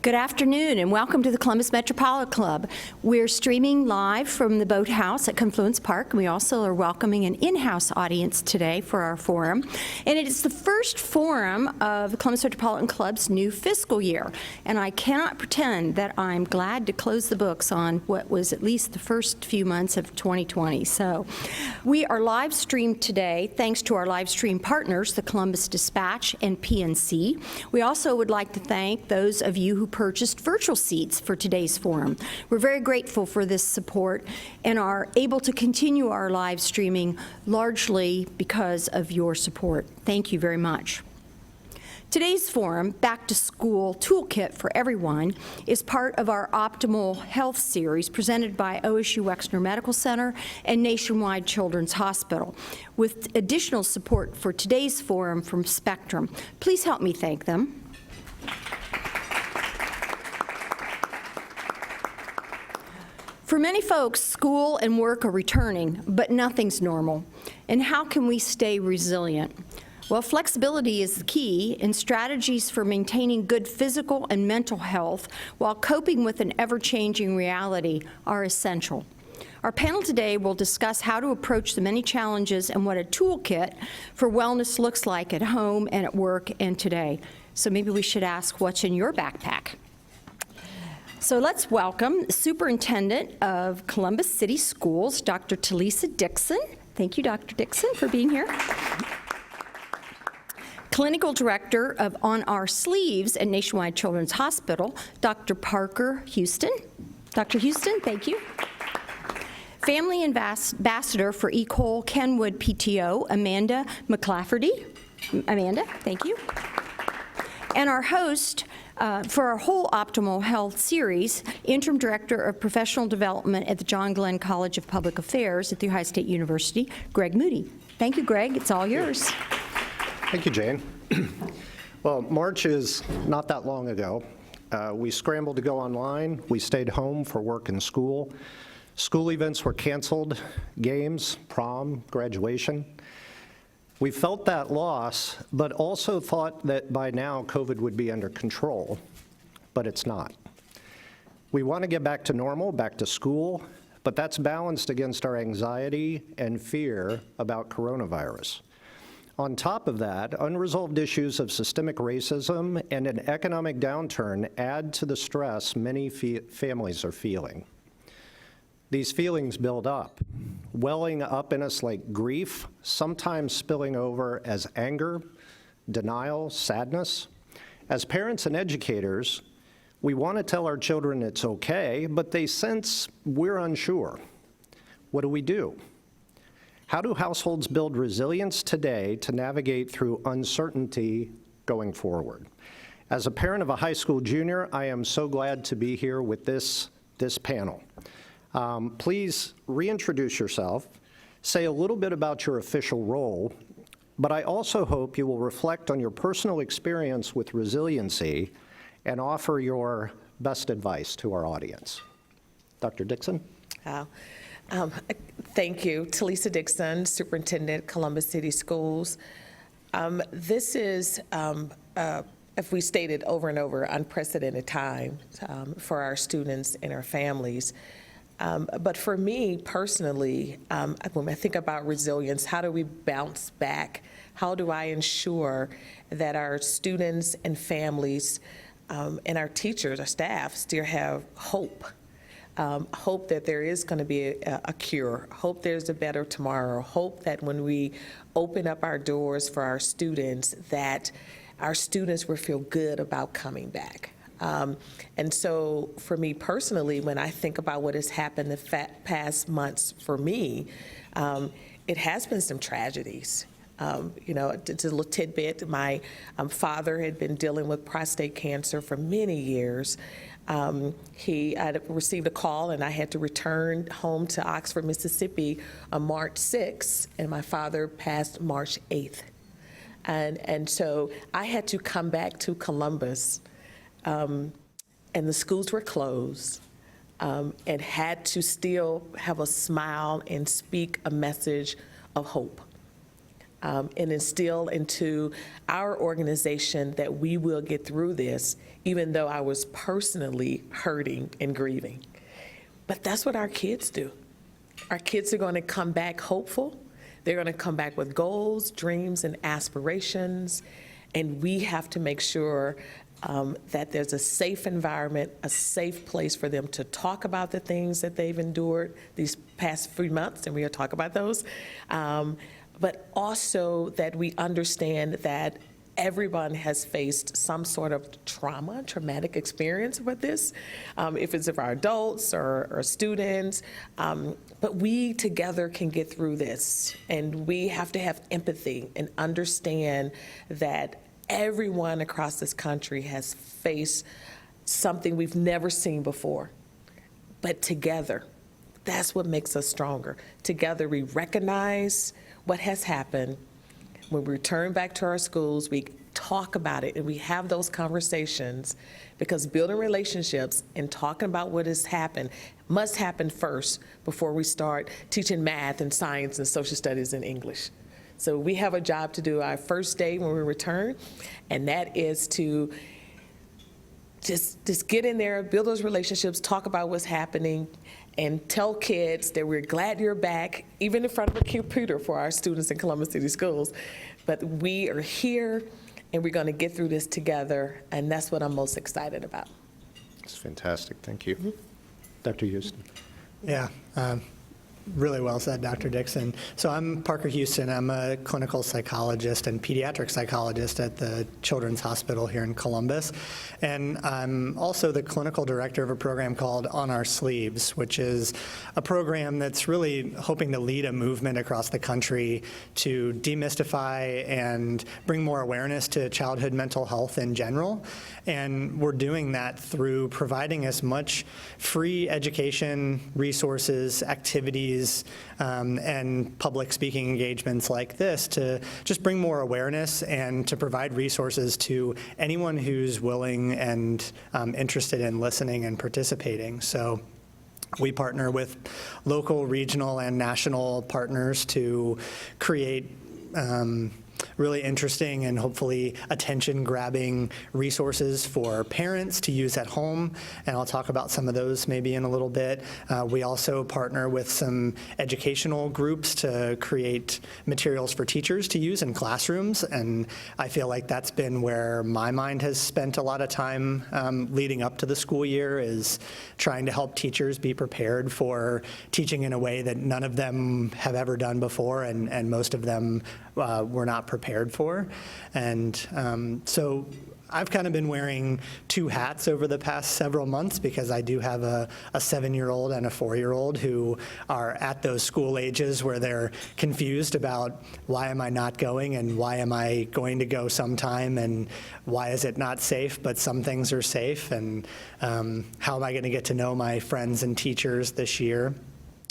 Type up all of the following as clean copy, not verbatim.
Good afternoon and welcome to the Columbus Metropolitan Club. We're streaming live from the Boathouse at Confluence Park. We also are welcoming an in-house audience today for our forum. And it is the first forum of the Columbus Metropolitan Club's new fiscal year. And I cannot pretend that I'm glad to close the books on what was at least the first few months of 2020. So we are live streamed today thanks to our live stream partners, the Columbus Dispatch and PNC. We also would like to thank those of you who purchased virtual seats for today's forum. We're very grateful for this support and are able to continue our live streaming largely because of your support. Thank you very much. Today's forum, Back to School Toolkit for Everyone, is part of our Optimal Health series presented by OSU Wexner Medical Center and Nationwide Children's Hospital, with additional support for today's forum from Spectrum. Please help me thank them. For many folks, school and work are returning, but nothing's normal. And how can we stay resilient? Well, flexibility is the key, and strategies for maintaining good physical and mental health while coping with an ever-changing reality are essential. Our panel today will discuss how to approach the many challenges and what a toolkit for wellness looks like at home and at work and today. So maybe we should ask, what's in your backpack? So let's welcome Superintendent of Columbus City Schools, Dr. Talisa Dixon. Thank you, Dr. Dixon, for being here. Clinical Director of On Our Sleeves at Nationwide Children's Hospital, Dr. Parker Huston. Dr. Huston, thank you. Family Ambassador for Ecole Kenwood PTO, Amanda McClafferty. Amanda, thank you. And our host for our whole Optimal Health series, Interim Director of Professional Development at the John Glenn College of Public Affairs at The Ohio State University, Greg Moody. Thank you, Greg. It's all yours. Thank you, Jane. Well, March is not that long ago. We scrambled to go online. We stayed home for work and school. School events were canceled, games, prom, graduation. We felt that loss, but also thought that by now COVID would be under control, but it's not. We want to get back to normal, back to school, but that's balanced against our anxiety and fear about coronavirus. On top of that, unresolved issues of systemic racism and an economic downturn add to the stress many families are feeling. These feelings build up, welling up in us like grief, sometimes spilling over as anger, denial, sadness. As parents and educators, we want to tell our children it's okay, but they sense we're unsure. What do? How do households build resilience today to navigate through uncertainty going forward? As a parent of a high school junior, I am so glad to be here with this panel. Please reintroduce yourself, say a little bit about your official role, but I also hope you will reflect on your personal experience with resiliency and offer your best advice to our audience. Dr. Dixon? Thank you. Talisa Dixon, Superintendent, Columbus City Schools. This is, if we stated over and over, unprecedented time for our students and our families. But for me personally, when I think about resilience, how do we bounce back? How do I ensure that our students and families and our teachers, our staff, still have hope? Hope that there is going to be a cure, hope there's a better tomorrow, hope that when we open up our doors for our students, that our students will feel good about coming back. And so for me personally, when I think about what has happened the past months for me, it has been some tragedies. You know, it's a little tidbit. My father had been dealing with prostate cancer for many years. I received a call and I had to return home to Oxford, Mississippi on March 6th, and my father passed March 8th. And so I had to come back to Columbus, and the schools were closed, and had to still have a smile and speak a message of hope. and instill into our organization that we will get through this, even though I was personally hurting and grieving. But that's what our kids do. Our kids are going to come back hopeful. They're going to come back with goals, dreams, and aspirations, and we have to make sure that there's a safe environment, a safe place for them to talk about the things that they've endured these past few months, and we'll talk about those, but also that we understand that everyone has faced some sort of traumatic experience with this, if it's of our adults or students, but we together can get through this, and we have to have empathy and understand that everyone across this country has faced something we've never seen before. But together, that's what makes us stronger. Together, we recognize what has happened. When we return back to our schools, we talk about it and we have those conversations, because building relationships and talking about what has happened must happen first before we start teaching math and science and social studies and English. So we have a job to do our first day when we return, and that is to just get in there, build those relationships, talk about what's happening, and tell kids that we're glad you're back, even in front of a computer for our students in Columbus City Schools. But we are here, and we're going to get through this together, and that's what I'm most excited about. It's fantastic. Thank you. Dr. Huston. Yeah, really well said, Dr. Dixon. So I'm Parker Huston. I'm a clinical psychologist and pediatric psychologist at the Children's Hospital here in Columbus. And I'm also the clinical director of a program called On Our Sleeves, which is a program that's really hoping to lead a movement across the country to demystify and bring more awareness to childhood mental health in general. And we're doing that through providing as much free education, resources, activities, and public speaking engagements like this to just bring more awareness and to provide resources to anyone who's willing and interested in listening and participating. So we partner with local, regional, and national partners to create really interesting and hopefully attention-grabbing resources for parents to use at home, and I'll talk about some of those maybe in a little bit. We also partner with some educational groups to create materials for teachers to use in classrooms, and I feel like that's been where my mind has spent a lot of time leading up to the school year, is trying to help teachers be prepared for teaching in a way that none of them have ever done before, and most of them were not prepared for. And so I've kind of been wearing two hats over the past several months, because I do have a 7-year-old and a 4-year-old who are at those school ages where they're confused about why am I not going, and why am I going to go sometime, and why is it not safe, but some things are safe, and how am I going to get to know my friends and teachers this year.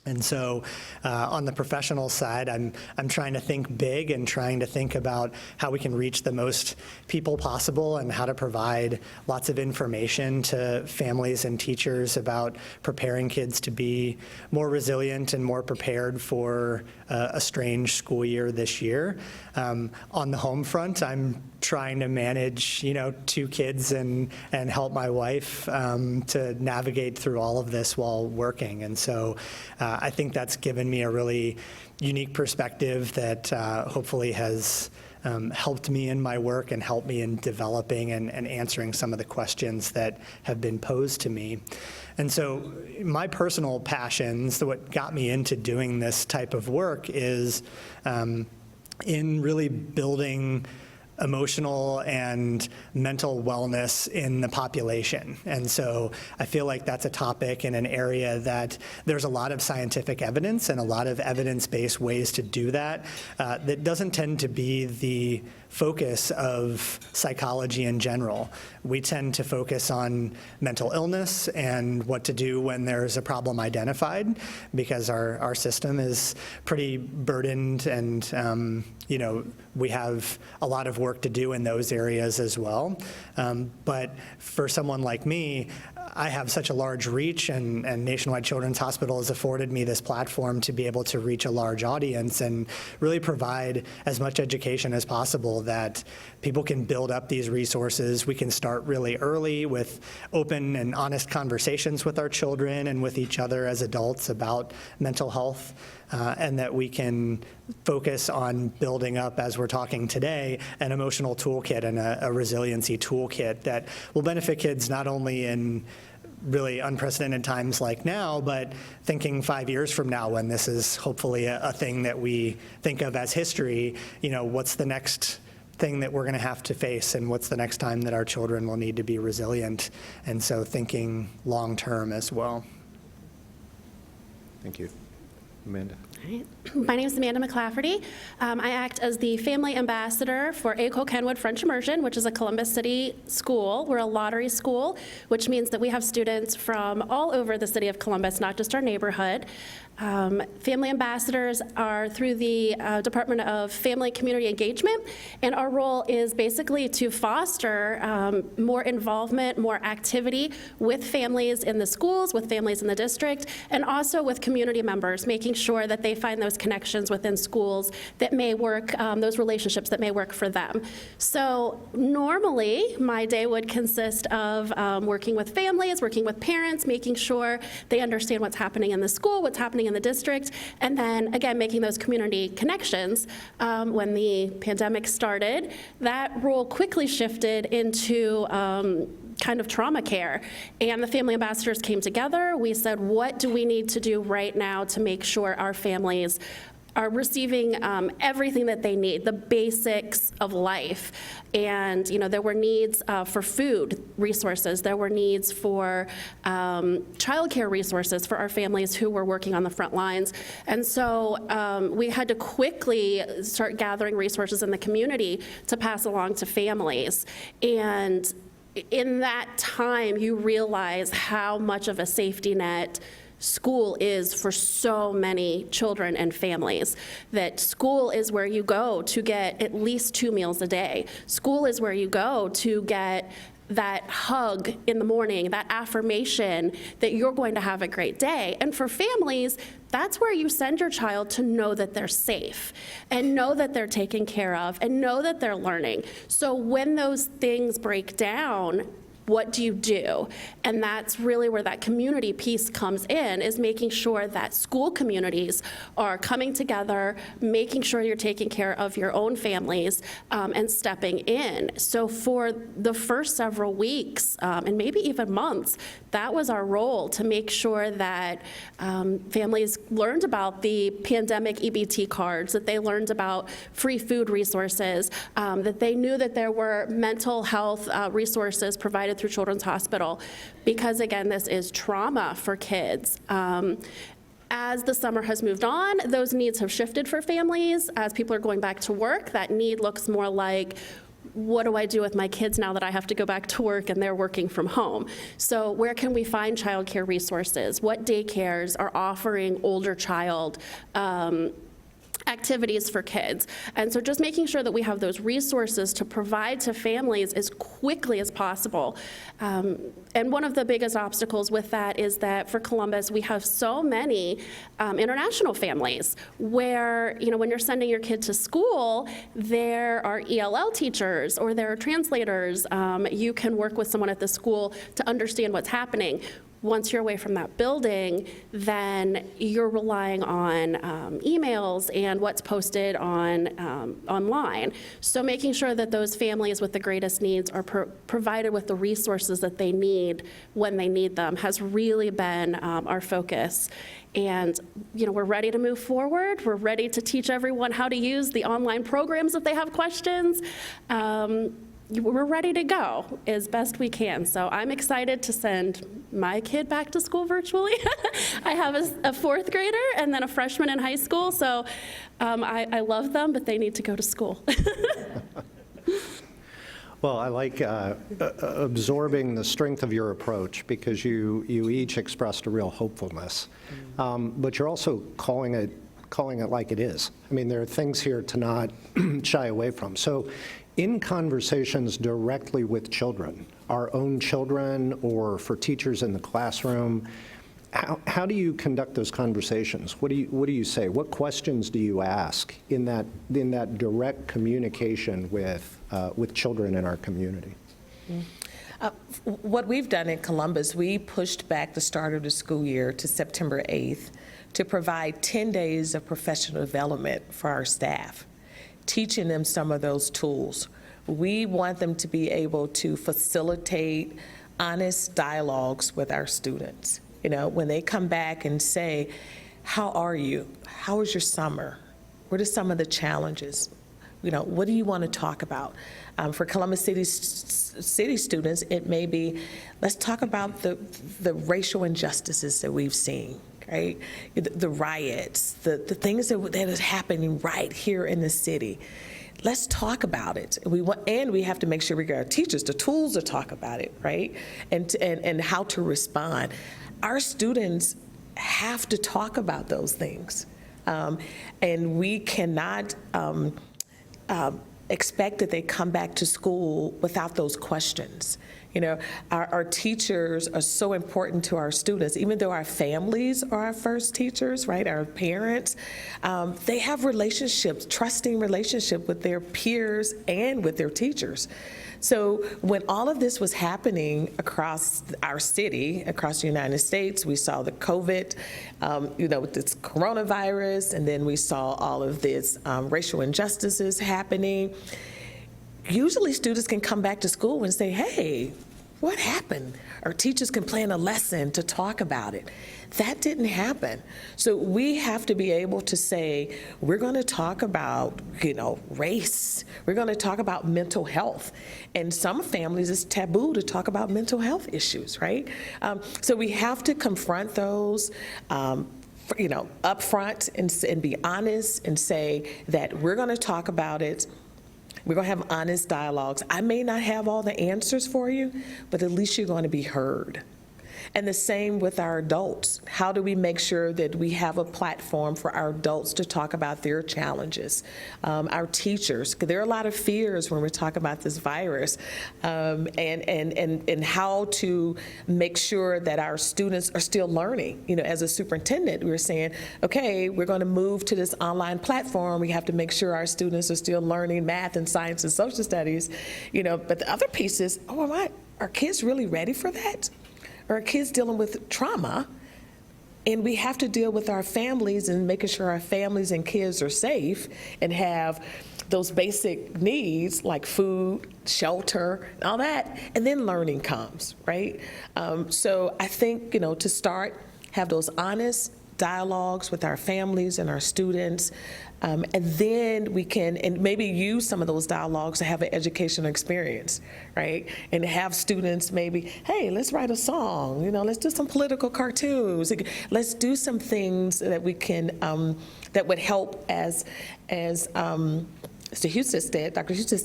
And so on the professional side, I'm trying to think big and trying to think about how we can reach the most people possible, and how to provide lots of information to families and teachers about preparing kids to be more resilient and more prepared for a strange school year this year. On the home front, I'm trying to manage, 2 kids and help my wife to navigate through all of this while working. And so I think that's given me a really unique perspective that hopefully has helped me in my work and helped me in developing and answering some of the questions that have been posed to me. And so my personal passions, what got me into doing this type of work, is in really building emotional and mental wellness in the population. And so I feel like that's a topic in an area that there's a lot of scientific evidence and a lot of evidence-based ways to do that. That doesn't tend to be the focus of psychology in general. We tend to focus on mental illness and what to do when there's a problem identified, because our system is pretty burdened, and we have a lot of work to do in those areas as well. But for someone like me, I have such a large reach, and Nationwide Children's Hospital has afforded me this platform to be able to reach a large audience and really provide as much education as possible that people can build up these resources. We can start really early with open and honest conversations with our children and with each other as adults about mental health, and that we can focus on building up, as we're talking today, an emotional toolkit and a resiliency toolkit that will benefit kids not only in really unprecedented times like now, but thinking 5 years from now, when this is hopefully a thing that we think of as history, what's the next thing that we're going to have to face, and what's the next time that our children will need to be resilient? And so thinking long term as well. Thank you. Amanda. All right. My name is Amanda McClafferty. I act as the family ambassador for Ecole Kenwood French Immersion, which is a Columbus City school. We're a lottery school, which means that we have students from all over the city of Columbus, not just our neighborhood. Family ambassadors are through the Department of Family Community Engagement, and our role is basically to foster more involvement, more activity with families in the schools, with families in the district, and also with community members, making sure that they find those connections within schools that may work, those relationships that may work for them. So normally, my day would consist of working with families, working with parents, making sure they understand what's happening in the school, what's happening in the district, and then again making those community connections. When the pandemic started, that role quickly shifted into kind of trauma care, and the family ambassadors came together. We said, what do we need to do right now to make sure our families are receiving everything that they need, the basics of life. And there were needs for food resources. There were needs for childcare resources for our families who were working on the front lines. And so we had to quickly start gathering resources in the community to pass along to families. And in that time, you realize how much of a safety net school is for so many children and families, that school is where you go to get at least 2 meals a day. School is where you go to get that hug in the morning, that affirmation that you're going to have a great day. And for families, that's where you send your child to know that they're safe and know that they're taken care of and know that they're learning. So when those things break down, what do you do? And that's really where that community piece comes in, is making sure that school communities are coming together, making sure you're taking care of your own families, and stepping in. So for the first several weeks, and maybe even months, that was our role, to make sure that families learned about the pandemic EBT cards, that they learned about free food resources, that they knew that there were mental health resources provided through Children's Hospital, because again, this is trauma for kids. As the summer has moved on, those needs have shifted for families. As people are going back to work, that need looks more like, what do I do with my kids now that I have to go back to work and they're working from home? So where can we find childcare resources? What daycares are offering older child activities for kids? And so just making sure that we have those resources to provide to families as quickly as possible. And one of the biggest obstacles with that is that for Columbus, we have so many international families where, when you're sending your kid to school, there are ELL teachers or there are translators. You can work with someone at the school to understand what's happening. Once you're away from that building, then you're relying on emails and what's posted on online. So making sure that those families with the greatest needs are provided with the resources that they need when they need them has really been our focus. And we're ready to move forward. We're ready to teach everyone how to use the online programs if they have questions. We're ready to go as best we can. So I'm excited to send my kid back to school virtually. I have a fourth grader and then a freshman in high school. So I love them, but they need to go to school. Well, I like absorbing the strength of your approach, because you each expressed a real hopefulness. But you're also calling it calling it like it is. I mean, there are things here to not shy away from. So in conversations directly with children, our own children or for teachers in the classroom, how do you conduct those conversations? What do you say? What questions do you ask in that direct communication with children in our community? What we've done in Columbus, we pushed back the start of the school year to September 8th to provide 10 days of professional development for our staff, teaching them some of those tools. We want them to be able to facilitate honest dialogues with our students. You know, when they come back and say, how are you? How was your summer? What are some of the challenges? You know, what do you want to talk about? For Columbus City students, it may be, let's talk about the racial injustices that we've seen, right? The riots, the things that is happening right here in the city. Let's talk about it. And we have to make sure we get our teachers the tools to talk about it, right? And how to respond. Our students have to talk about those things. And we cannot expect that they come back to school without those questions. You know, our teachers are so important to our students, even though our families are our first teachers, right? Our parents, they have relationships, trusting relationship with their peers and with their teachers. So when all of this was happening across our city, across the United States, we saw the COVID, with this coronavirus, and then we saw all of this racial injustices happening. Usually students can come back to school and say, hey, what happened? Or teachers can plan a lesson to talk about it. That didn't happen. So we have to be able to say, we're going to talk about, race. We're going to talk about mental health. And some families, it's taboo to talk about mental health issues, right? So we have to confront those, up front and be honest and say that we're going to talk about it. We're going to have honest dialogues. I may not have all the answers for you, but at least you're going to be heard. And the same with our adults. How do we make sure that we have a platform for our adults to talk about their challenges? Our teachers, because there are a lot of fears when we talk about this virus, and how to make sure that our students are still learning. As a superintendent, we were saying, okay, we're going to move to this online platform. We have to make sure our students are still learning math and science and social studies. But the other piece is, are kids really ready for that? Or kids dealing with trauma, and we have to deal with our families and making sure our families and kids are safe and have those basic needs like food, shelter, and all that, and then learning comes, right? So I think, to start, have those honest dialogues with our families and our students, and then we can, and maybe use some of those dialogues to have an educational experience, right? And have students maybe, hey, let's write a song, let's do some political cartoons. Let's do some things that we can, that would help as Mr. Huston said, Dr. Huston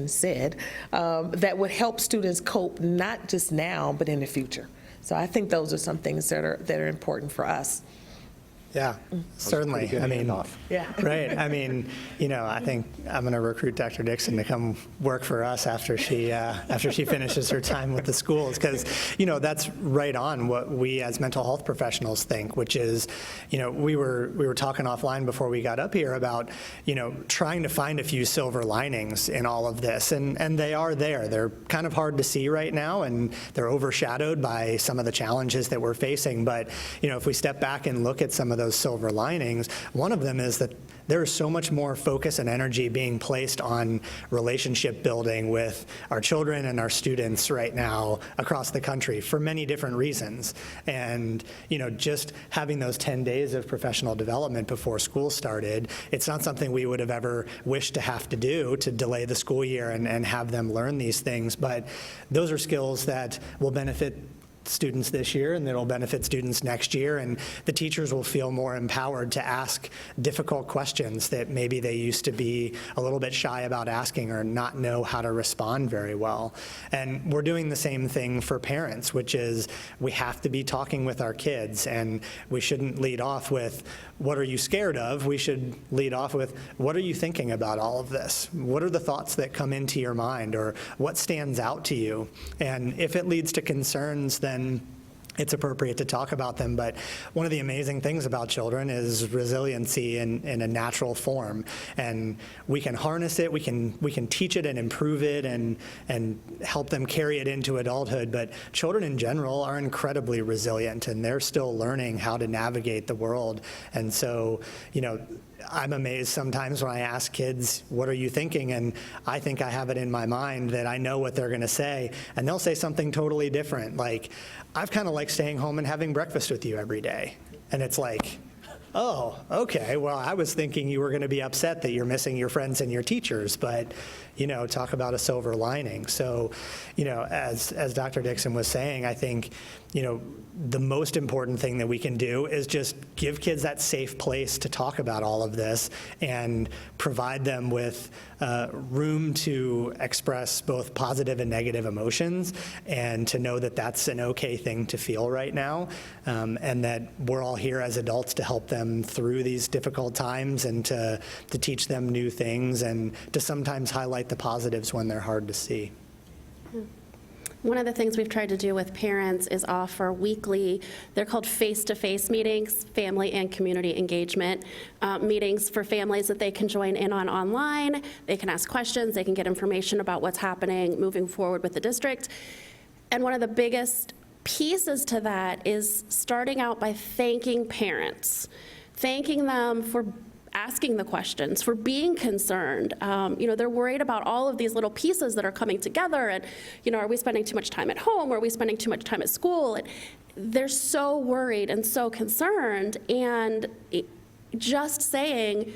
said, that would help students cope not just now, but in the future. So I think those are some things that are important for us. Yeah, certainly. Yeah. Right. I think I'm going to recruit Dr. Dixon to come work for us after she finishes her time with the schools, because that's right on what we as mental health professionals think, which is, we were talking offline before we got up here about trying to find a few silver linings in all of this, and they are there. They're kind of hard to see right now, and they're overshadowed by some of the challenges that we're facing. But if we step back and look at some of those silver linings, one of them is that there is so much more focus and energy being placed on relationship building with our children and our students right now across the country for many different reasons. And, just having those 10 days of professional development before school started, it's not something we would have ever wished to have to do to delay the school year and have them learn these things. But those are skills that will benefit students this year, and it'll benefit students next year, and the teachers will feel more empowered to ask difficult questions that maybe they used to be a little bit shy about asking or not know how to respond very well. And we're doing the same thing for parents, which is we have to be talking with our kids, and we shouldn't lead off with, what are you scared of? We should lead off with, what are you thinking about all of this? What are the thoughts that come into your mind, or what stands out to you? And if it leads to concerns, then it's appropriate to talk about them. But one of the amazing things about children is resiliency in a natural form. And we can harness it, we can teach it and improve it and help them carry it into adulthood. But children in general are incredibly resilient, and they're still learning how to navigate the world. And so, I'm amazed sometimes when I ask kids, what are you thinking? And I think I have it in my mind that I know what they're going to say, and they'll say something totally different. Like, I've kind of liked staying home and having breakfast with you every day. And it's like, oh, okay, well, I was thinking you were going to be upset that you're missing your friends and your teachers, but, talk about a silver lining. So, as Dr. Dixon was saying, I think, the most important thing that we can do is just give kids that safe place to talk about all of this and provide them with room to express both positive and negative emotions, and to know that that's an okay thing to feel right now, and that we're all here as adults to help them through these difficult times and to teach them new things and to sometimes highlight the positives when they're hard to see. One of the things we've tried to do with parents is offer weekly, they're called face-to-face meetings, family and community engagement meetings for families that they can join in on online. They can ask questions, they can get information about what's happening moving forward with the district. And one of the biggest pieces to that is starting out by thanking parents, thanking them for asking the questions, for being concerned. They're worried about all of these little pieces that are coming together, and, are we spending too much time at home? Are we spending too much time at school? And they're so worried and so concerned, and just saying,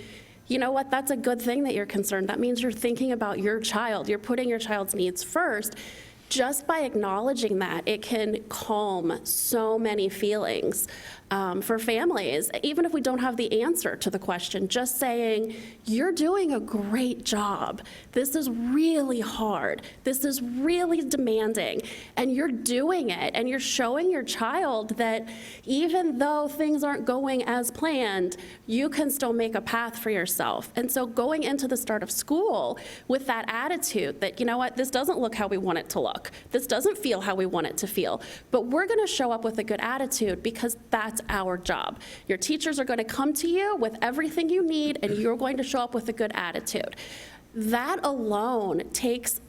you know what, that's a good thing that you're concerned. That means you're thinking about your child. You're putting your child's needs first. Just by acknowledging that, it can calm so many feelings for families. Even if we don't have the answer to the question, just saying, you're doing a great job. This is really hard. This is really demanding. And you're doing it. And you're showing your child that even though things aren't going as planned, you can still make a path for yourself. And so going into the start of school with that attitude that, you know what, this doesn't look how we want it to look. This doesn't feel how we want it to feel. But we're going to show up with a good attitude because that's our job. Your teachers are going to come to you with everything you need, and you're going to show up with a good attitude. That alone takes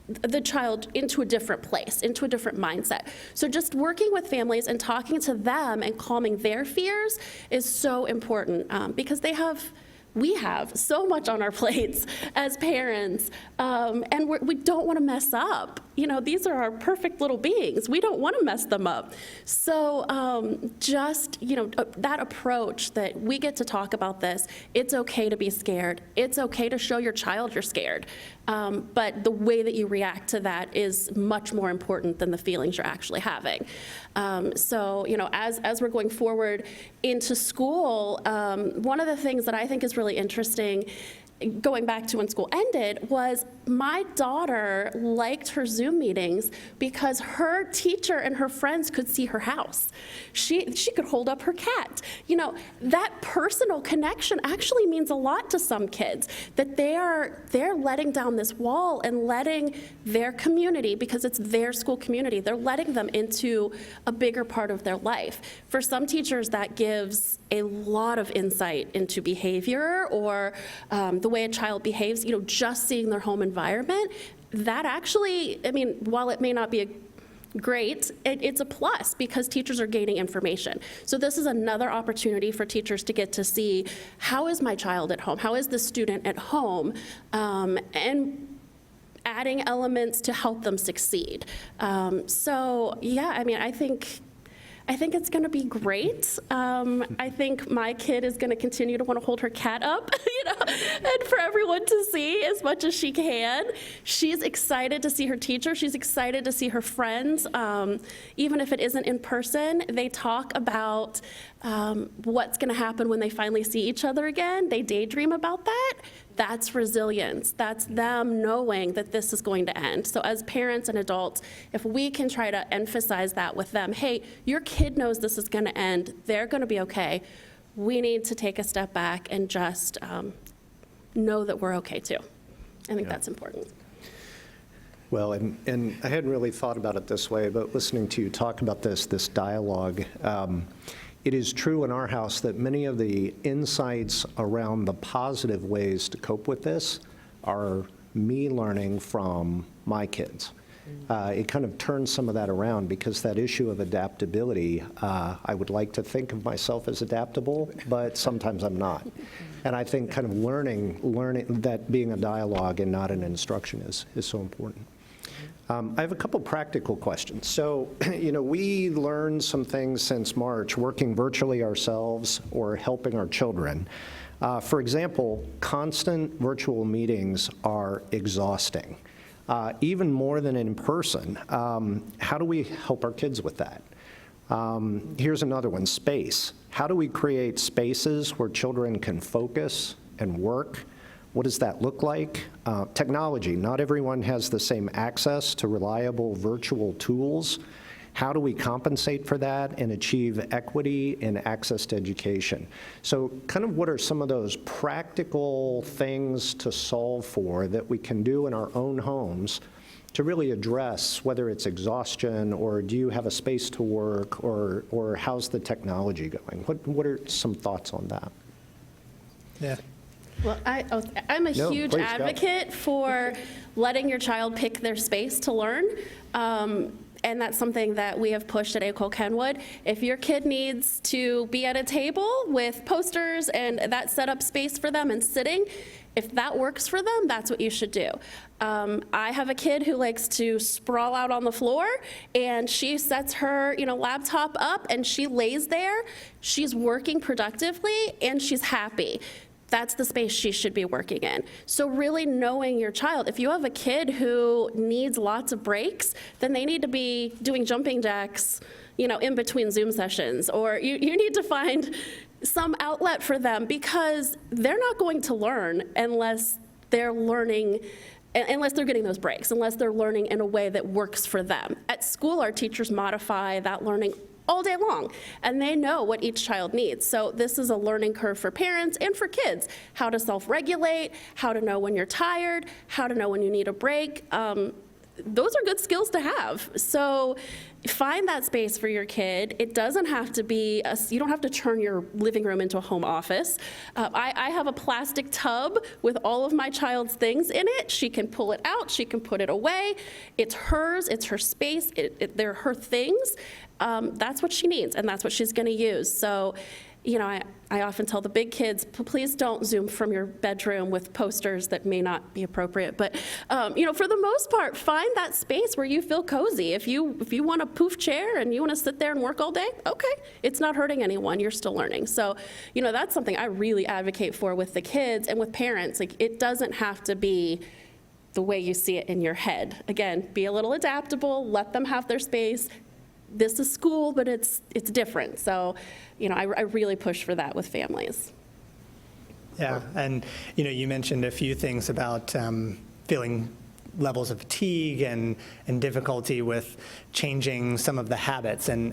the child into a different place, into a different mindset. So just working with families and talking to them and calming their fears is so important because we have so much on our plates as parents, and we don't want to mess up. These are our perfect little beings. We don't want to mess them up. So that approach that we get to talk about this, it's okay to be scared. It's okay to show your child you're scared. But the way that you react to that is much more important than the feelings you're actually having. As we're going forward into school, one of the things that I think is really interesting, going back to when school ended, was my daughter liked her Zoom meetings because her teacher and her friends could see her house. She could hold up her cat. That personal connection actually means a lot to some kids, that they're letting down this wall and letting their community, because it's their school community, they're letting them into a bigger part of their life. For some teachers, that gives a lot of insight into behavior or the way a child behaves, just seeing their home environment. That actually, while it may not be great, it's a plus because teachers are gaining information. So this is another opportunity for teachers to get to see, how is my child at home? How is the student at home? And adding elements to help them succeed. I think I think it's going to be great. I think my kid is going to continue to want to hold her cat up, and for everyone to see as much as she can. She's excited to see her teacher. She's excited to see her friends. Even if it isn't in person, they talk about what's going to happen when they finally see each other again. They daydream about that. That's resilience. That's them knowing that this is going to end. So as parents and adults, if we can try to emphasize that with them, hey, your kid knows this is going to end. They're going to be okay. We need to take a step back and just know that we're okay too. I think that's important. Well, and I hadn't really thought about it this way, but listening to you talk about this dialogue, it is true in our house that many of the insights around the positive ways to cope with this are me learning from my kids. It kind of turns some of that around, because that issue of adaptability, I would like to think of myself as adaptable, but sometimes I'm not. And I think kind of learning that being a dialogue and not an instruction is so important. I have a couple practical questions. So, we learned some things since March, working virtually ourselves or helping our children. For example, constant virtual meetings are exhausting, even more than in person. How do we help our kids with that? Here's another one, space. How do we create spaces where children can focus and work? What does that look like? Technology. Not everyone has the same access to reliable virtual tools. How do we compensate for that and achieve equity and access to education? So kind of what are some of those practical things to solve for that we can do in our own homes to really address whether it's exhaustion, or do you have a space to work, or how's the technology going? What are some thoughts on that? Yeah. Well, I'm a huge please, go. advocate for letting your child pick their space to learn. And that's something that we have pushed at Ecole Kenwood. If your kid needs to be at a table with posters and that set up space for them and sitting, if that works for them, that's what you should do. I have a kid who likes to sprawl out on the floor, and she sets her laptop up and she lays there. She's working productively and she's happy. That's the space she should be working in. So really knowing your child. If you have a kid who needs lots of breaks, then they need to be doing jumping jacks, in between Zoom sessions, or you need to find some outlet for them, because they're not going to learn unless they're getting those breaks, unless they're learning in a way that works for them. At school, our teachers modify that learning all day long, and they know what each child needs. So this is a learning curve for parents and for kids, how to self-regulate, how to know when you're tired, how to know when you need a break. Those are good skills to have. So find that space for your kid. It doesn't have to be, you don't have to turn your living room into a home office. I have a plastic tub with all of my child's things in it. She can pull it out, she can put it away. It's hers, it's her space, they're her things. That's what she needs, and that's what she's gonna use. So, I often tell the big kids, please don't Zoom from your bedroom with posters that may not be appropriate. But, for the most part, find that space where you feel cozy. If you want a poof chair and you want to sit there and work all day, okay. It's not hurting anyone. You're still learning. So, that's something I really advocate for with the kids and with parents. Like, it doesn't have to be the way you see it in your head. Again, be a little adaptable. Let them have their space. This is school, but it's different. So, I really push for that with families. Yeah, and you mentioned a few things about feeling levels of fatigue and difficulty with changing some of the habits. And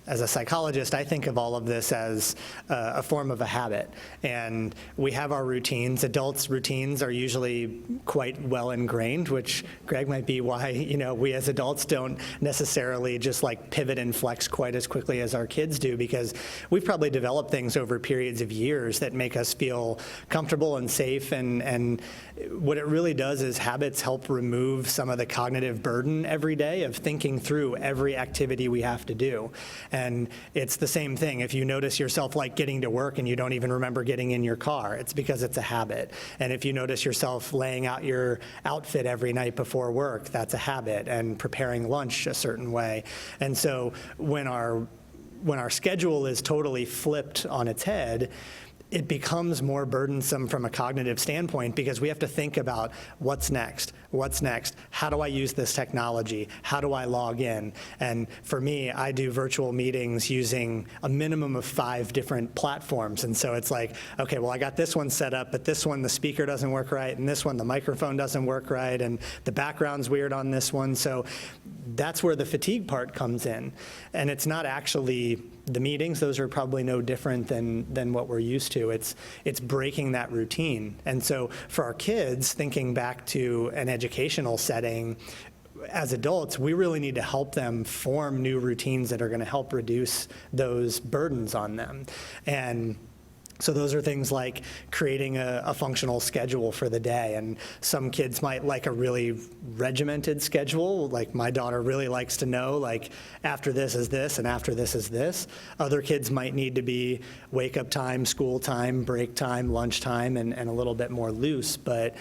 as a psychologist, I think of all of this as a form of a habit. And we have our routines. Adults' routines are usually quite well ingrained, which, Greg, might be why we as adults don't necessarily just pivot and flex quite as quickly as our kids do, because we've probably developed things over periods of years that make us feel comfortable and safe. And what it really does is habits help remove some of the cognitive burden every day of thinking through every activity we have to do. And it's the same thing. If you notice yourself like getting to work and you don't even remember getting in your car, it's because it's a habit. And if you notice yourself laying out your outfit every night before work, that's a habit, and preparing lunch a certain way. And so when our schedule is totally flipped on its head, it becomes more burdensome from a cognitive standpoint, because we have to think about what's next, how do I use this technology, how do I log in? And for me, I do virtual meetings using a minimum of 5 different platforms. And so it's like, okay, well, I got this one set up, but this one, the speaker doesn't work right, and this one, the microphone doesn't work right, and the background's weird on this one. So that's where the fatigue part comes in. And it's not actually the meetings. Those are probably no different than what we're used to. It's breaking that routine. And so for our kids, thinking back to an educational setting, as adults, we really need to help them form new routines that are going to help reduce those burdens on them. And so those are things like creating a functional schedule for the day. And some kids might like a really regimented schedule. Like my daughter really likes to know, like, after this is this and after this is this. Other kids might need to be wake up time, school time, break time, lunch time, and a little bit more loose. But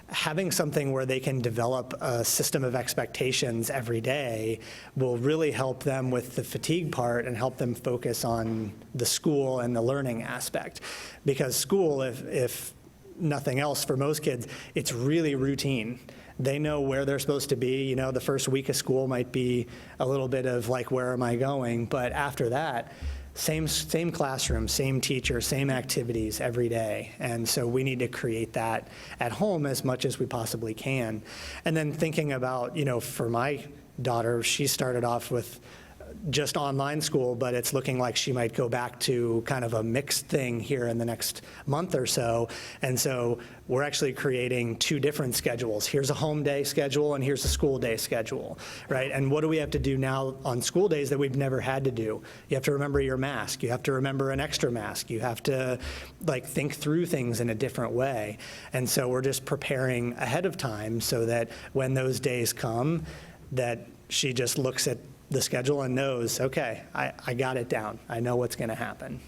having something where they can develop a system of expectations every day will really help them with the fatigue part and help them focus on the school and the learning aspect. Because school, if nothing else, for most kids, it's really routine. They know where they're supposed to be. You know, the first week of school might be a little bit of like, where am I going? But after that, same classroom, same teacher, same activities every day. And so we need to create that at home as much as we possibly can. And then thinking about, you know, for my daughter, she started off with just online school, but it's looking like she might go back to kind of a mixed thing here in the next month or so. And so we're actually creating 2 different schedules. Here's a home day schedule and here's a school day schedule, right? And what do we have to do now on school days that we've never had to do? You have to remember your mask. You have to remember an extra mask. You have to like think through things in a different way. And so we're just preparing ahead of time so that when those days come, that she just looks at the schedule and knows, okay, I got it down. I know what's going to happen.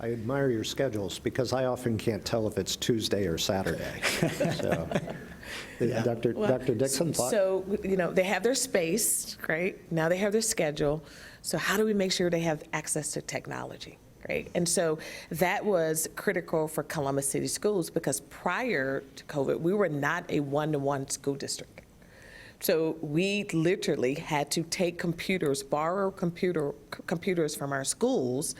I admire your schedules because I often can't tell if it's Tuesday or Saturday. So, Yeah. Dr. Dixon, thought? So, you know, they have their space, right? Now they have their schedule. So how do we make sure they have access to technology, right? And so that was critical for Columbus City Schools, because prior to COVID, we were not a one-to-one school district. So we literally had to take computers, borrow computers from our schools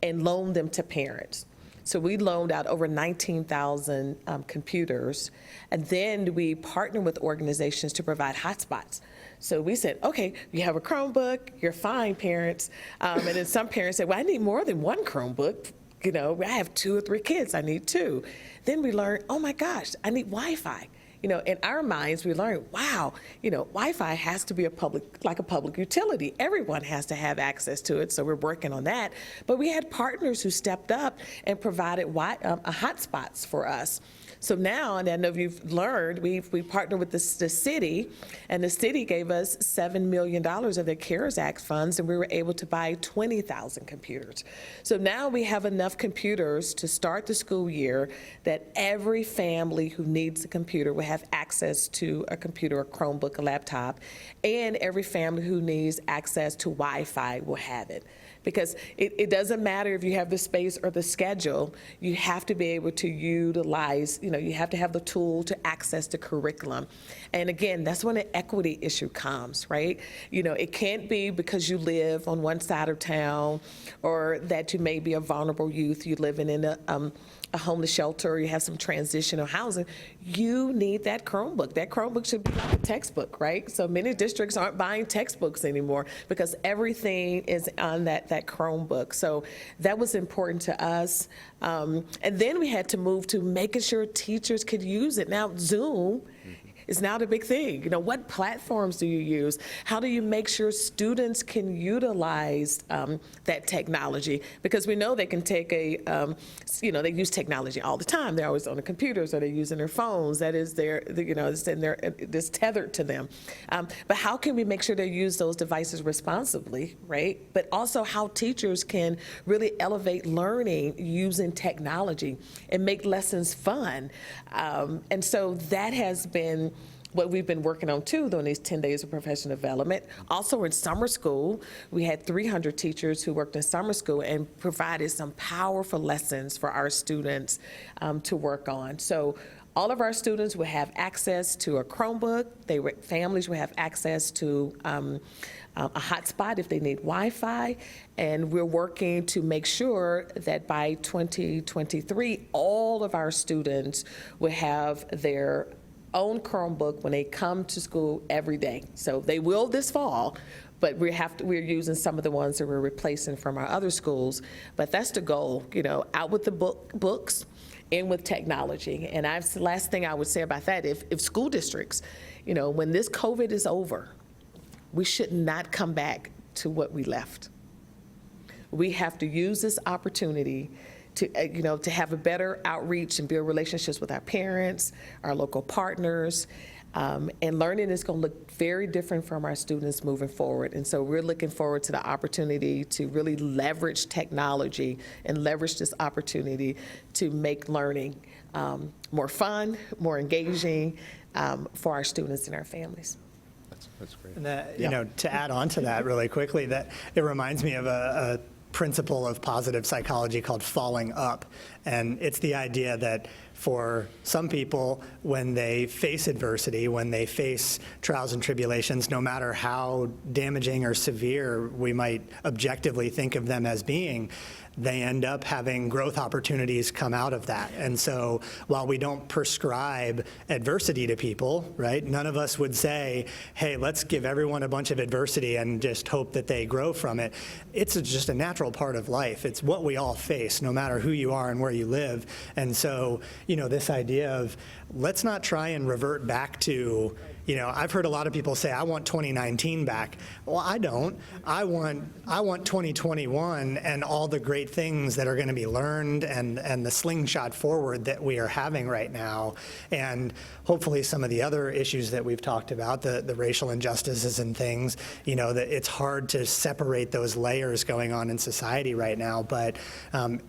and loan them to parents. So we loaned out over 19,000 computers, and then we partnered with organizations to provide hotspots. So we said, okay, you have a Chromebook, you're fine, parents. And then some parents said, well, I need more than 1 Chromebook. You know, I have 2 or 3 kids, I need 2. Then we learned, oh my gosh, I need Wi-Fi. You know, in our minds, we learned, wow, you know, Wi-Fi has to be a public utility. Everyone has to have access to it, so we're working on that. But we had partners who stepped up and provided hotspots for us. So now, and I know you've learned, we partnered with the city, and the city gave us $7 million of their CARES Act funds, and we were able to buy 20,000 computers. So now we have enough computers to start the school year that every family who needs a computer will have access to a computer, a Chromebook, a laptop, and every family who needs access to Wi-Fi will have it. Because it doesn't matter if you have the space or the schedule, you have to be able to utilize, you know, you have to have the tool to access the curriculum. And again, that's when an equity issue comes, right? You know, it can't be because you live on one side of town, or that you may be a vulnerable youth, you living in a homeless shelter, or you have some transitional housing. You need that Chromebook. That Chromebook should be like a textbook, right? So many districts aren't buying textbooks anymore because everything is on that Chromebook. So that was important to us. And then we had to move to making sure teachers could use it. Now, Zoom is now the big thing. You know, what platforms do you use? How do you make sure students can utilize that technology? Because we know they can take you know, they use technology all the time. They're always on the computers or they're using their phones. That is you know, it's tethered to them. But how can we make sure they use those devices responsibly, right? But also how teachers can really elevate learning using technology and make lessons fun. And so that has been what we've been working on too, during these 10 days of professional development. Also in summer school, we had 300 teachers who worked in summer school and provided some powerful lessons for our students to work on. So all of our students will have access to a Chromebook. Families will have access to a hotspot if they need Wi-Fi, and we're working to make sure that by 2023, all of our students will have their own Chromebook when they come to school every day. So they will this fall, but we're using some of the ones that we're replacing from our other schools. But that's the goal, you know, out with the books, in with technology. And the last thing I would say about that, if school districts, you know, when this COVID is over, we should not come back to what we left. We have to use this opportunity to, you know, to have a better outreach and build relationships with our parents, our local partners, and learning is going to look very different from our students moving forward. And so we're looking forward to the opportunity to really leverage technology and leverage this opportunity to make learning more fun, more engaging for our students and our families. That's great. And that, you know, to add on to that really quickly, that it reminds me of a principle of positive psychology called falling up. And it's the idea that for some people, when they face adversity, when they face trials and tribulations, no matter how damaging or severe we might objectively think of them as being, they end up having growth opportunities come out of that. And so while we don't prescribe adversity to people, right, none of us would say, hey, let's give everyone a bunch of adversity and just hope that they grow from it. It's just a natural part of life. It's what we all face, no matter who you are and where you live. And so, you know, this idea of let's not try and revert back to, you know, I've heard a lot of people say, I want 2019 back. Well, I don't. I want 2021 and all the great things that are going to be learned and the slingshot forward that we are having right now. And hopefully some of the other issues that we've talked about, the racial injustices and things, you know, that it's hard to separate those layers going on in society right now. But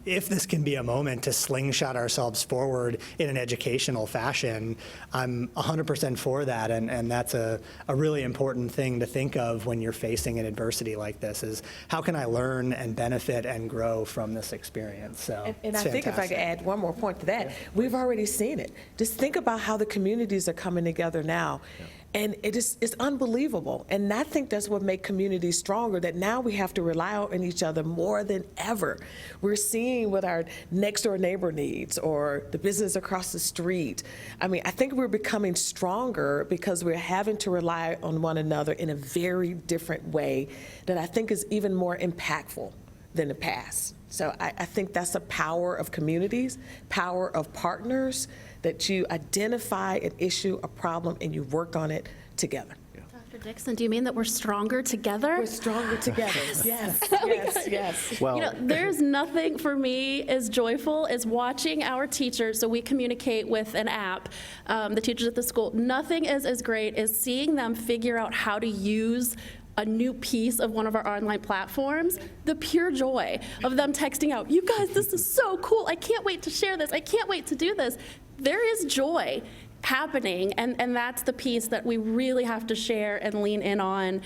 if this can be a moment to slingshot ourselves forward in an educational fashion, I'm 100% for that. And that's a really important thing to think of when you're facing an adversity like this, is how can I learn and benefit and grow from this experience? So and I think if I could add one more point to that, we've already seen it. Just think about how the communities are coming together now. Yeah. And it's unbelievable. And I think that's what makes communities stronger, that now we have to rely on each other more than ever. We're seeing what our next door neighbor needs or the business across the street. I mean, I think we're becoming stronger because we're having to rely on one another in a very different way that I think is even more impactful than the past. So I think that's the power of communities, power of partners, that you identify an issue, a problem, and you work on it together. Dr. Dixon, do you mean that we're stronger together? We're stronger together. Yes. Well, you know, there's nothing for me as joyful as watching our teachers, so we communicate with an app, the teachers at the school. Nothing is as great as seeing them figure out how to use a new piece of one of our online platforms, the pure joy of them texting out, you guys, this is so cool. I can't wait to share this. I can't wait to do this. There is joy happening, and that's the piece that we really have to share and lean in on,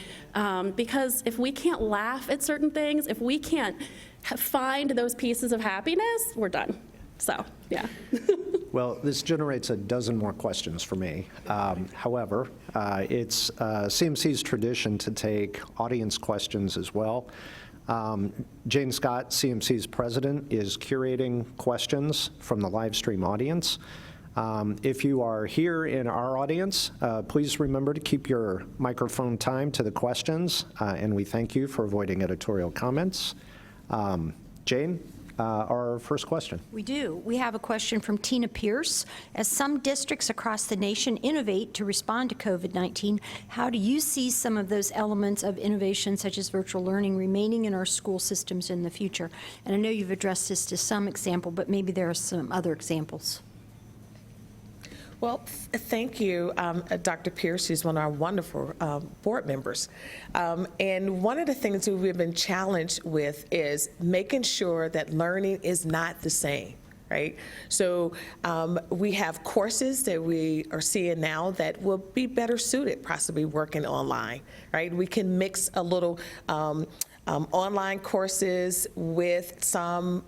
because if we can't laugh at certain things, if we can't find those pieces of happiness, we're done. So, yeah. Well, this generates a dozen more questions for me. However, it's CMC's tradition to take audience questions as well. Jane Scott, CMC's president, is curating questions from the live stream audience. If you are here in our audience, please remember to keep your microphone timed to the questions, and we thank you for avoiding editorial comments. Jane? our first question. We do. We have a question from Tina Pierce. As some districts across the nation innovate to respond to COVID-19, how do you see some of those elements of innovation, such as virtual learning, remaining in our school systems in the future? And I know you've addressed this to some example, but maybe there are some other examples. Well, thank you, Dr. Pierce, who's one of our wonderful board members. And one of the things that we've been challenged with is making sure that learning is not the same, right? So we have courses that we are seeing now that will be better suited possibly working online, right? We can mix a little online courses with some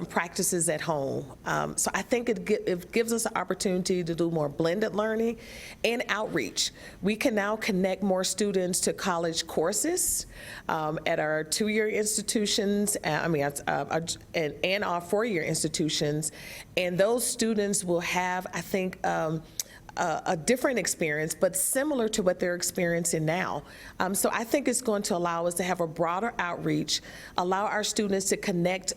practices at home. So I think it gives us an opportunity to do more blended learning and outreach. We can now connect more students to college courses at our two-year institutions, and our four-year institutions, and those students will have, I think, a different experience, but similar to what they're experiencing now. So I think it's going to allow us to have a broader outreach, allow our students to connect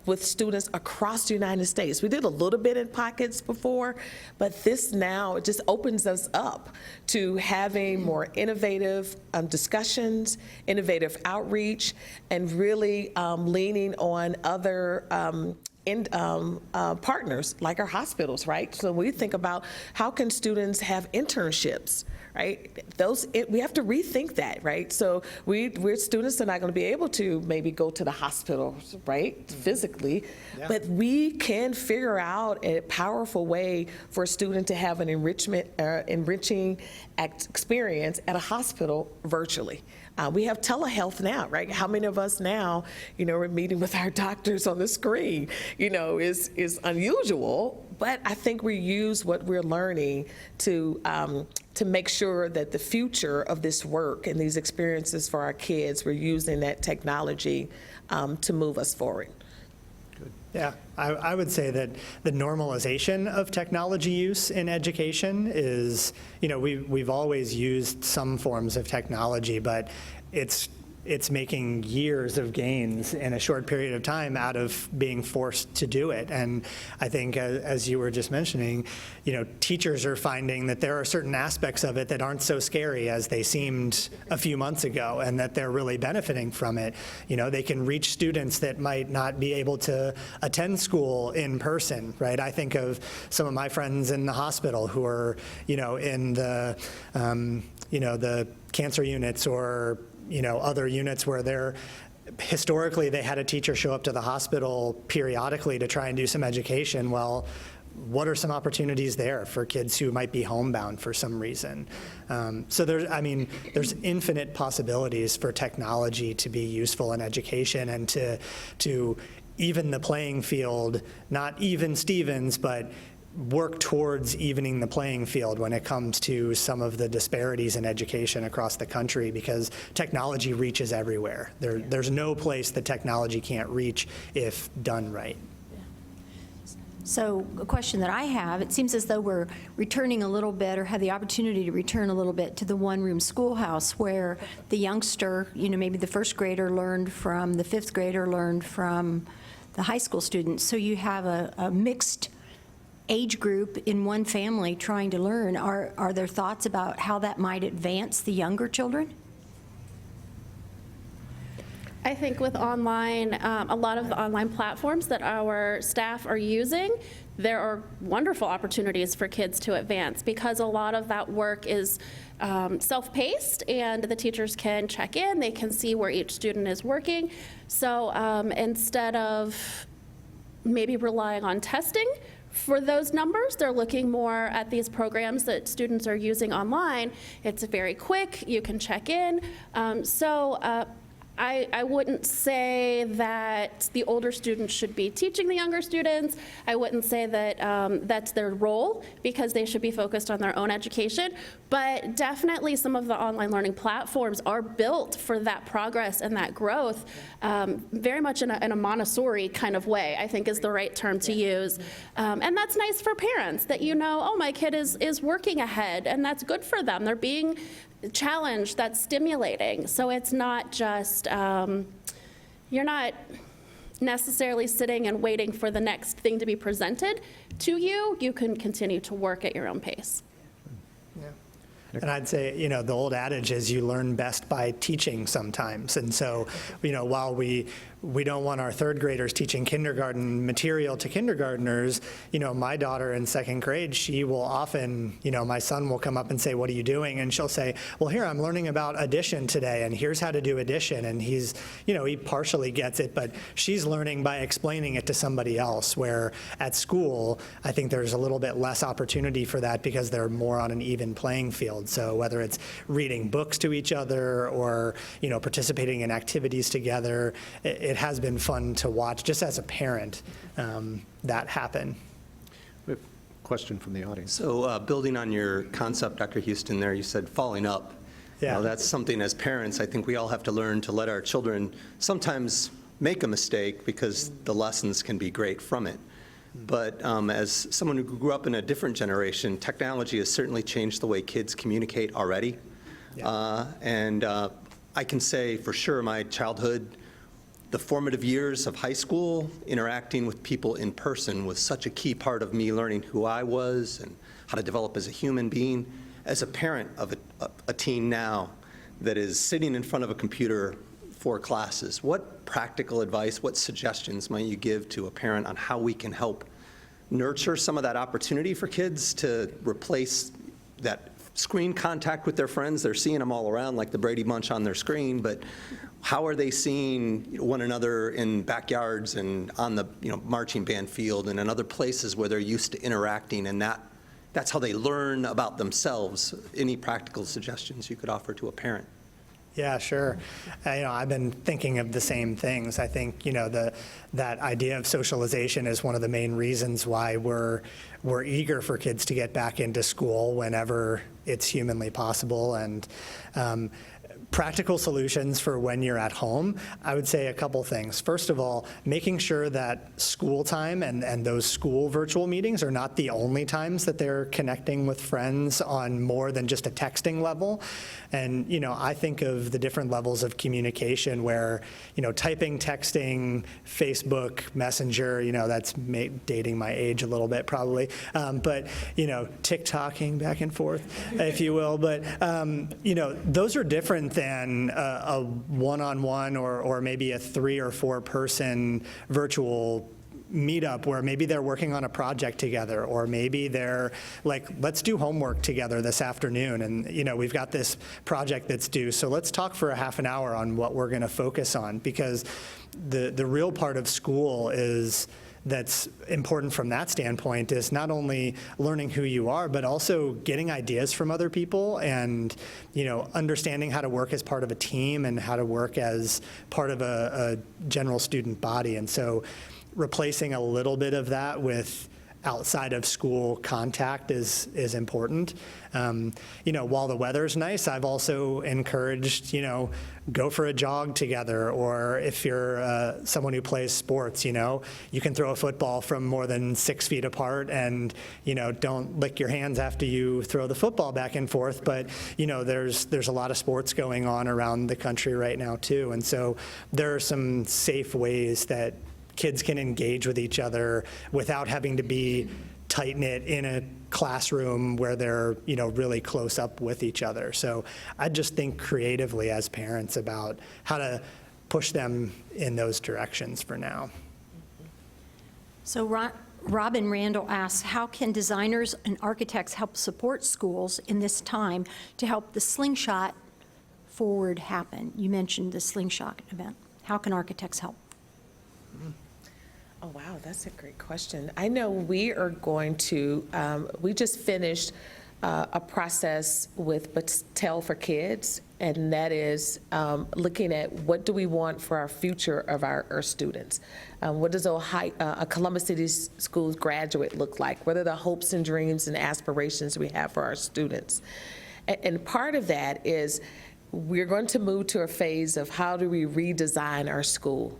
with students across the United States. We did a little bit in pockets before, but this now, it just opens us up to having more innovative discussions, innovative outreach, and really leaning on other partners like our hospitals, right? So we think about how can students have internships, right? We have to rethink that, right? So we're students are not going to be able to maybe go to the hospitals, right, physically, but we can figure out a powerful way for a student to have an enriching experience at a hospital virtually. We have telehealth now, right? How many of us now, we're meeting with our doctors on the screen, is unusual, but I think we use what we're learning to make sure that the future of this work and these experiences for our kids, we're using that technology to move us forward. Yeah, I would say that the normalization of technology use in education is, we've always used some forms of technology, but it's making years of gains in a short period of time out of being forced to do it. And I think, as you were just mentioning, teachers are finding that there are certain aspects of it that aren't so scary as they seemed a few months ago, and that they're really benefiting from it. They can reach students that might not be able to attend school in person, right? I think of some of my friends in the hospital who are, in the, the cancer units or other units where historically they had a teacher show up to the hospital periodically to try and do some education. Well, what are some opportunities there for kids who might be homebound for some reason? So there's infinite possibilities for technology to be useful in education and to even the playing field, not even Stevens, but work towards evening the playing field when it comes to some of the disparities in education across the country, because technology reaches everywhere. There's no place that technology can't reach if done right. So a question that I have, it seems as though we're returning a little bit, or have the opportunity to return a little bit to the one-room schoolhouse where the youngster, maybe the first grader learned from the fifth grader, learned from the high school students. So you have a mixed age group in one family trying to learn. Are there thoughts about how that might advance the younger children? I think with online, a lot of the online platforms that our staff are using, there are wonderful opportunities for kids to advance, because a lot of that work is self-paced, and the teachers can check in, they can see where each student is working. So instead of maybe relying on testing for those numbers, they're looking more at these programs that students are using online. It's very quick, you can check in. I wouldn't say that the older students should be teaching the younger students. I wouldn't say that that's their role, because they should be focused on their own education. But definitely some of the online learning platforms are built for that progress and that growth, very much in a Montessori kind of way, I think is the right term to use. And that's nice for parents, that oh, my kid is working ahead, and that's good for them. They're being challenge, that's stimulating. So it's not just, you're not necessarily sitting and waiting for the next thing to be presented to you. You can continue to work at your own pace. And I'd say, the old adage is you learn best by teaching sometimes. And so, while we don't want our third graders teaching kindergarten material to kindergartners, my daughter in second grade, she will often, my son will come up and say, "What are you doing?" And she'll say, "Well, here, I'm learning about addition today, and here's how to do addition." And he's, he partially gets it, but she's learning by explaining it to somebody else, where at school, I think there's a little bit less opportunity for that because they're more on an even playing field. So whether it's reading books to each other or, participating in activities together, it has been fun to watch, just as a parent, that happen. We have a question from the audience. So building on your concept, Dr. Huston, there, you said falling up. Yeah. That's something as parents, I think we all have to learn to let our children sometimes make a mistake because the lessons can be great from it. But as someone who grew up in a different generation, technology has certainly changed the way kids communicate already. Yeah. And I can say for sure my childhood, the formative years of high school, interacting with people in person was such a key part of me learning who I was and how to develop as a human being. As a parent of a teen now that is sitting in front of a computer for classes, what practical advice, what suggestions might you give to a parent on how we can help nurture some of that opportunity for kids to replace that screen contact with their friends? They're seeing them all around like the Brady Bunch on their screen, but how are they seeing one another in backyards and on the marching band field and in other places where they're used to interacting, and that's how they learn about themselves? Any practical suggestions you could offer to a parent? Yeah, sure. I've been thinking of the same things. I think, that idea of socialization is one of the main reasons why we're eager for kids to get back into school whenever it's humanly possible. And practical solutions for when you're at home, I would say a couple things. First of all, making sure that school time and those school virtual meetings are not the only times that they're connecting with friends on more than just a texting level. And, I think of the different levels of communication where, typing, texting, Facebook, Messenger, that's dating my age a little bit probably, but, TikToking back and forth, if you will. But, those are different than a one-on-one or maybe a 3 or 4 person virtual meetup where maybe they're working on a project together, or maybe they're like, let's do homework together this afternoon, and we've got this project that's due, so let's talk for a half an hour on what we're going to focus on, because the real part of school that's important from that standpoint is not only learning who you are, but also getting ideas from other people and, understanding how to work as part of a team and how to work as part of a general student body. And so replacing a little bit of that with outside of school contact is important. While the weather's nice, I've also encouraged, go for a jog together, or if you're someone who plays sports, you can throw a football from more than 6 feet apart and, don't lick your hands after you throw the football back and forth. But, there's a lot of sports going on around the country right now too. And so there are some safe ways that kids can engage with each other without having to be tight-knit in a classroom where they're, really close up with each other. So I just think creatively as parents about how to push them in those directions for now. So Robin Randall asks, how can designers and architects help support schools in this time to help the slingshot forward happen? You mentioned the slingshot event. How can architects help? Oh, wow, that's a great question. I know we are going to, we just finished a process with Battelle for Kids, and that is looking at what do we want for our future of our students. What does a Columbus City Schools graduate look like? What are the hopes and dreams and aspirations we have for our students? And part of that is we're going to move to a phase of how do we redesign our school.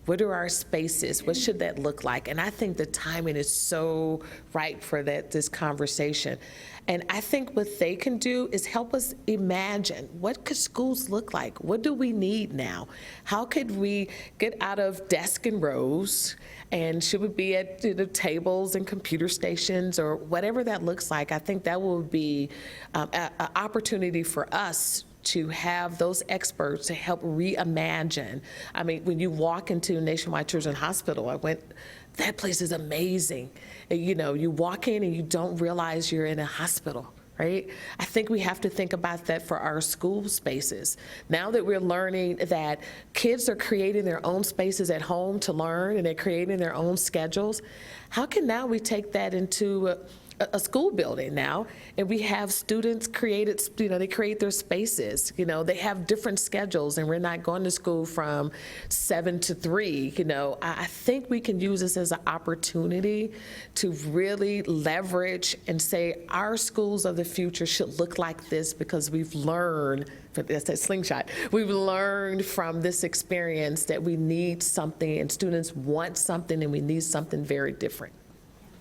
What are our spaces? What should that look like? And I think the timing is so right for this conversation. And I think what they can do is help us imagine, what could schools look like? What do we need now? How could we get out of desk and rows? And should we be at tables and computer stations or whatever that looks like? I think that will be an opportunity for us to have those experts to help reimagine. I mean, when you walk into Nationwide Children's Hospital, that place is amazing. You know, you walk in and you don't realize you're in a hospital, right? I think we have to think about that for our school spaces. Now that we're learning that kids are creating their own spaces at home to learn and they're creating their own schedules, how can now we take that into a school building now, and we have students created, they create their spaces, they have different schedules, and we're not going to school from 7 to 3, I think we can use this as an opportunity to really leverage and say our schools of the future should look like this because we've learned, that's that slingshot, we've learned from this experience that we need something, and students want something, and we need something very different.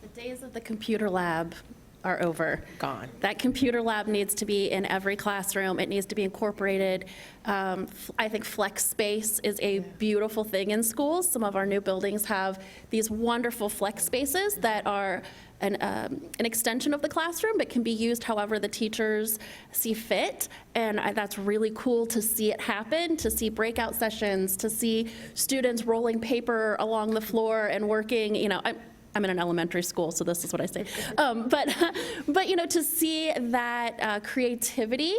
The days of the computer lab are over. Gone. That computer lab needs to be in every classroom. It needs to be incorporated. I think flex space is a beautiful thing in schools. Some of our new buildings have these wonderful flex spaces that are an extension of the classroom, but can be used however the teachers see fit. And that's really cool to see it happen, to see breakout sessions, to see students rolling paper along the floor and working, I'm in an elementary school, so this is what I say. But to see that creativity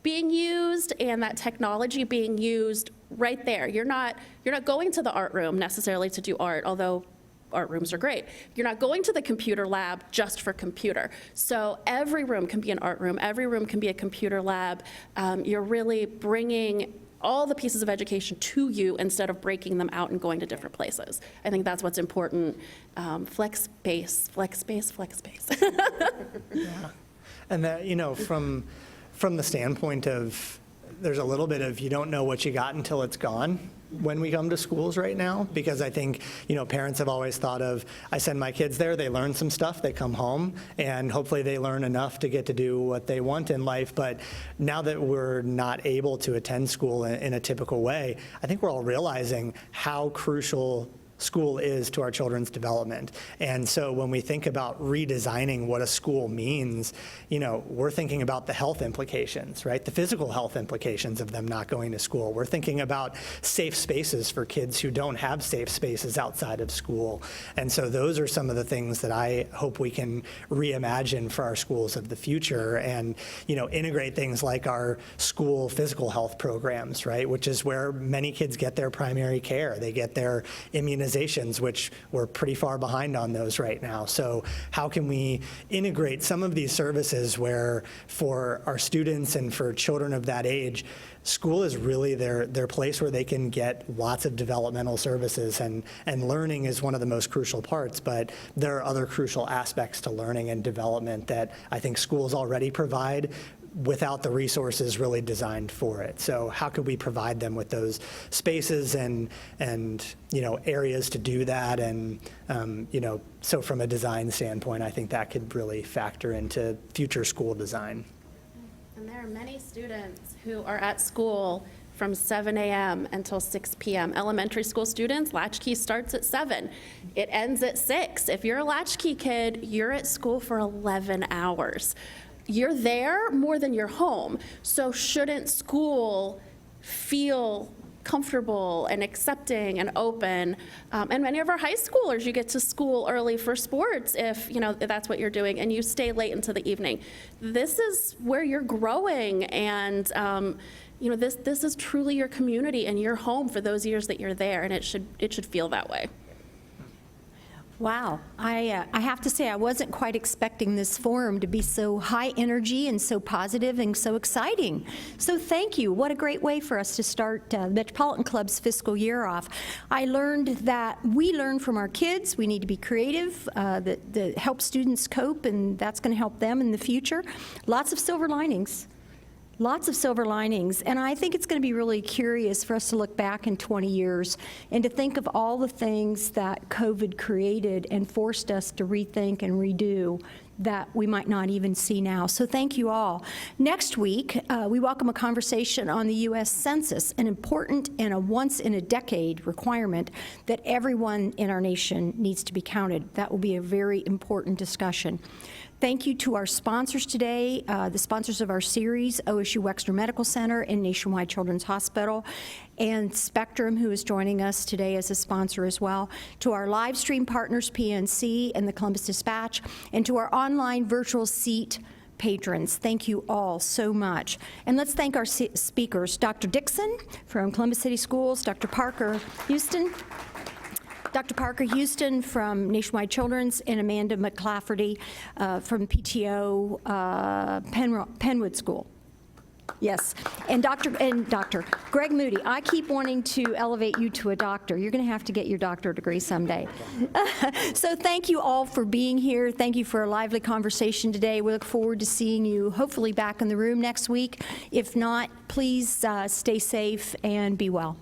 being used and that technology being used right there. You're not going to the art room necessarily to do art, although art rooms are great. You're not going to the computer lab just for computer. So every room can be an art room. Every room can be a computer lab. You're really bringing all the pieces of education to you instead of breaking them out and going to different places. I think that's what's important. Flex space, flex space, flex space. Yeah. And that, from the standpoint of, there's a little bit of you don't know what you got until it's gone when we come to schools right now, because I think, parents have always thought of, I send my kids there, they learn some stuff, they come home, and hopefully they learn enough to get to do what they want in life. But now that we're not able to attend school in a typical way, I think we're all realizing how crucial school is to our children's development. And so when we think about redesigning what a school means, we're thinking about the health implications, right? The physical health implications of them not going to school. We're thinking about safe spaces for kids who don't have safe spaces outside of school. And so those are some of the things that I hope we can reimagine for our schools of the future and, integrate things like our school physical health programs, right? Which is where many kids get their primary care. They get their immunizations, which we're pretty far behind on those right now. So how can we integrate some of these services where for our students and for children of that age, school is really their place where they can get lots of developmental services, and learning is one of the most crucial parts, but there are other crucial aspects to learning and development that I think schools already provide without the resources really designed for it. So how could we provide them with those spaces and areas to do that? And so from a design standpoint, I think that could really factor into future school design. And there are many students who are at school from 7 a.m. until 6 p.m. Elementary school students, latchkey starts at 7. It ends at 6. If you're a latchkey kid, you're at school for 11 hours. You're there more than you're home. So shouldn't school feel comfortable and accepting and open? And many of our high schoolers, you get to school early for sports if that's what you're doing, and you stay late into the evening. This is where you're growing, and this is truly your community and your home for those years that you're there, and it should feel that way. Wow. I have to say, I wasn't quite expecting this forum to be so high energy and so positive and so exciting. So thank you. What a great way for us to start Metropolitan Club's fiscal year off. I learned that we learn from our kids. We need to be creative, that help students cope, and that's going to help them in the future. Lots of silver linings. lots of silver linings. And I think it's going to be really curious for us to look back in 20 years and to think of all the things that COVID created and forced us to rethink and redo that we might not even see now. So thank you all. Next week, we welcome a conversation on the U.S. Census, an important and a once-in-a-decade requirement that everyone in our nation needs to be counted. That will be a very important discussion. Thank you to our sponsors today, the sponsors of our series, OSU Wexner Medical Center and Nationwide Children's Hospital, and Spectrum, who is joining us today as a sponsor as well, to our live stream partners, PNC and the Columbus Dispatch, and to our online virtual seat patrons. Thank you all so much. And let's thank our speakers, Dr. Dixon from Columbus City Schools, Dr. Parker Huston, from Nationwide Children's, and Amanda McClafferty from PTO Kenwood School. Yes, and Dr. Greg Moody. I keep wanting to elevate you to a doctor. You're going to have to get your doctorate degree someday. So thank you all for being here. Thank you for a lively conversation today. We look forward to seeing you hopefully back in the room next week. If not, please stay safe and be well.